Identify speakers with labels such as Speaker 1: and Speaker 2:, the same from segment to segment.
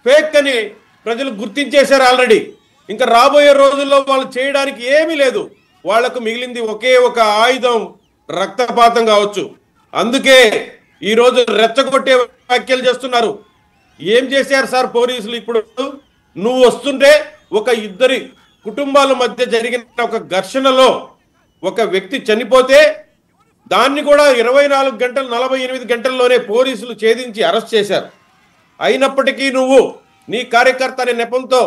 Speaker 1: Fake అని ప్రజలు గుర్తించేశారు already. ఇంకా రాబోయే రోజుల్లో వాళ్ళు చేయడానికి ఏమీ లేదు. వాళ్లకు మిగిలింది ఒకే ఒక ఆయుధం, రక్తపాతం కావచ్చు. అందుకే ఈరోజు రెచ్చగొట్టే వ్యాఖ్యలు చేస్తున్నారు. ఏం చేశారు సార్ పోలీసులు? ఇప్పుడు నువ్వు వస్తుంటే ఒక ఇద్దరి కుటుంబాల మధ్య జరిగిన ఒక ఘర్షణలో ఒక వ్యక్తి చనిపోతే దాన్ని కూడా 24 గంటలు 48 గంటల్లోనే పోలీసులు ఛేదించి అరెస్ట్ చేశారు. అయినప్పటికీ నువ్వు నీ కార్యకర్త అనే నెపంతో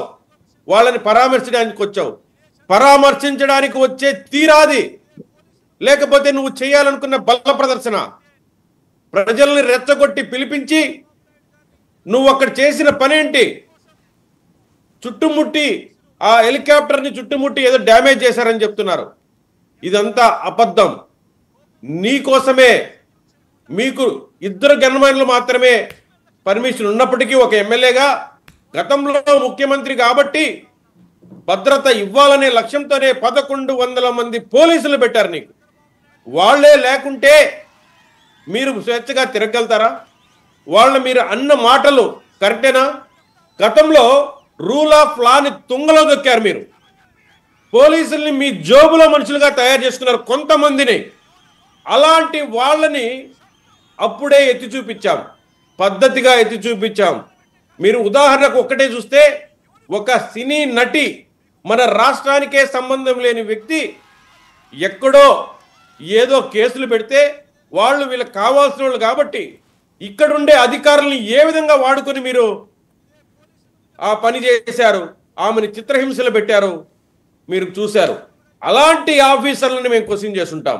Speaker 1: వాళ్ళని పరామర్శించడానికి వచ్చావు. పరామర్శించడానికి వచ్చే తీరాది, లేకపోతే నువ్వు చేయాలనుకున్న బల ప్రదర్శన, ప్రజల్ని రెచ్చగొట్టి పిలిపించి నువ్వు అక్కడ చేసిన పనేంటి? చుట్టుముట్టి ఆ హెలికాప్టర్ని చుట్టుముట్టి ఏదో డ్యామేజ్ చేశారని చెప్తున్నారు. ఇదంతా అబద్ధం. నీకోసమే, మీకు ఇద్దరు గన్మెన్లు మాత్రమే పర్మిషన్ ఉన్నప్పటికీ ఒక ఎమ్మెల్యేగా, గతంలో ముఖ్యమంత్రి కాబట్టి భద్రత ఇవ్వాలనే లక్ష్యంతోనే 1100 మంది పోలీసులు పెట్టారు నీకు. వాళ్లే లేకుంటే మీరు స్వేచ్ఛగా తిరగలుగుతారా? మీరు అన్న మాటలు కరెక్టేనా? గతంలో రూల్ ఆఫ్ లాని తుంగలో దొక్కారు మీరు. పోలీసుల్ని మీ జోబులో మనుషులుగా తయారు చేసుకున్నారు కొంతమందిని. అలాంటి వాళ్ళని అప్పుడే ఎత్తి చూపించాం, పద్ధతిగా ఎత్తి చూపించాం. మీరు ఉదాహరణకు ఒక్కటే చూస్తే, ఒక సినీ నటి, మన రాష్ట్రానికే సంబంధం లేని వ్యక్తి ఎక్కడో ఏదో కేసులు పెడితే వాళ్ళు వీళ్ళకి కావాల్సిన వాళ్ళు కాబట్టి ఇక్కడుండే అధికారుల్ని ఏ విధంగా వాడుకొని మీరు ఆ పని చేశారు, ఆమెను చిత్రహింసలు పెట్టారు, మీరు చూశారు. అలాంటి ఆఫీసర్లను మేము క్వశ్చన్ చేస్తుంటాం.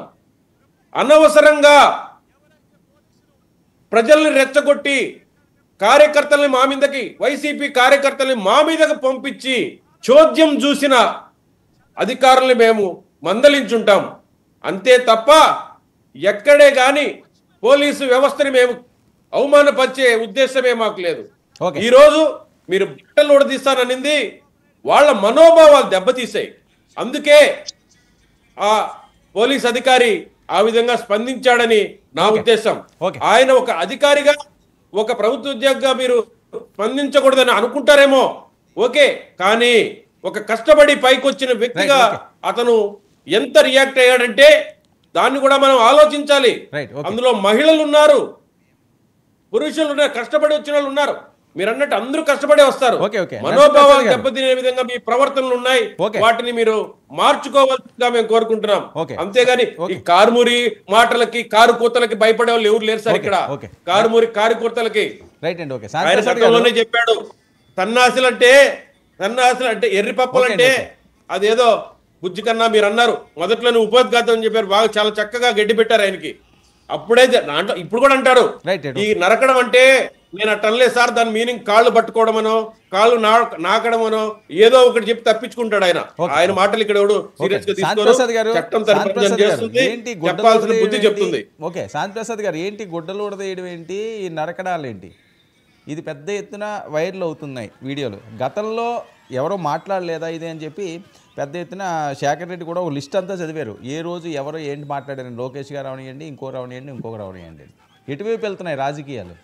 Speaker 1: అనవసరంగా ప్రజల్ని రెచ్చగొట్టి కార్యకర్తల్ని మా మీదకి, వైసీపీ కార్యకర్తల్ని మా మీదకి పంపించి చోద్యం చూసిన అధికారుల్ని మేము మందలించుంటాం. అంతే తప్ప ఎక్కడే గాని పోలీసు వ్యవస్థని మేము అవమానపరిచే ఉద్దేశమే మాకు లేదు. ఈరోజు మీరు బట్టలు ఉడదీస్తాననింది వాళ్ళ మనోభావాలు దెబ్బతీసాయి. అందుకే ఆ పోలీస్ అధికారి ఆ విధంగా స్పందించాడని నా ఉద్దేశం. ఆయన ఒక అధికారిగా, ఒక ప్రభుత్వ ఉద్యోగిగా మీరు స్పందించకూడదని అనుకుంటారేమో, ఓకే. కానీ ఒక కష్టపడి పైకి వచ్చిన వ్యక్తిగా అతను ఎంత రియాక్ట్ అయ్యాడంటే దాన్ని కూడా మనం ఆలోచించాలి. అందులో మహిళలు ఉన్నారు, పురుషులు ఉన్నారు, కష్టపడి వచ్చిన వాళ్ళు ఉన్నారు. మీరు అన్నట్టు అందరూ కష్టపడే వస్తారు. మనోభావాలు దెబ్బతినే విధంగా మీ ప్రవర్తనలు ఉన్నాయి, వాటిని మీరు మార్చుకోవాల్సిందిగా మేము కోరుకుంటున్నాం. అంతేగాని ఈ కారుమూరి మాటలకి, కారు కూతలకి భయపడే వాళ్ళు ఎవరు లేరు సార్ ఇక్కడ. కారు కూతలకి ఆయన చట్టంలోనే చెప్పాడు, సన్నాసులు అంటే ఎర్రి పప్పులంటే అదేదో బుజ్జి కన్నా మీరు అన్నారు మొదట్లోనే ఉపోద్ఘాతం అని చెప్పారు. బాగా చాలా చక్కగా గడ్డి పెట్టారు ఆయనకి. అప్పుడే దాంట్లో ఇప్పుడు కూడా అంటారు ఈ నరకడం అంటే నేను అట్టనలేదు సార్, దాని మీనింగ్ కాళ్ళు పట్టుకోవడమనో, కాళ్ళు నాకడమనో ఏదో ఒకటి చెప్పి తప్పించుకుంటాడు ఆయన. ఆయన మాటలు ఇక్కడ ఎవడు సీరియస్ గా తీసుకోరు. చట్టం చేస్తుంది, చెప్పాల్సిన బుద్ధి చెప్తుంది.
Speaker 2: ఓకే, శాంతిప్రసాద్ గారు, ఏంటి గుడ్డలు ఉడదేయడం ఏంటి, ఈ నరకడాలు ఏంటి? ఇది పెద్ద ఎత్తున వైరల్ అవుతున్నాయి వీడియోలు. గతంలో ఎవరో మాట్లాడలేదా ఇది అని చెప్పి పెద్ద ఎత్తున శేఖర్ రెడ్డి కూడా ఒక లిస్ట్ అంతా చదివారు. ఏ రోజు ఎవరో ఏంటి మాట్లాడారని. లోకేష్ గారు అవనియండి, ఇంకొకరు అవనియండి, ఇంకొకరు అవనియండి. ఎటువైపు వెళ్తున్నాయి రాజకీయాలు?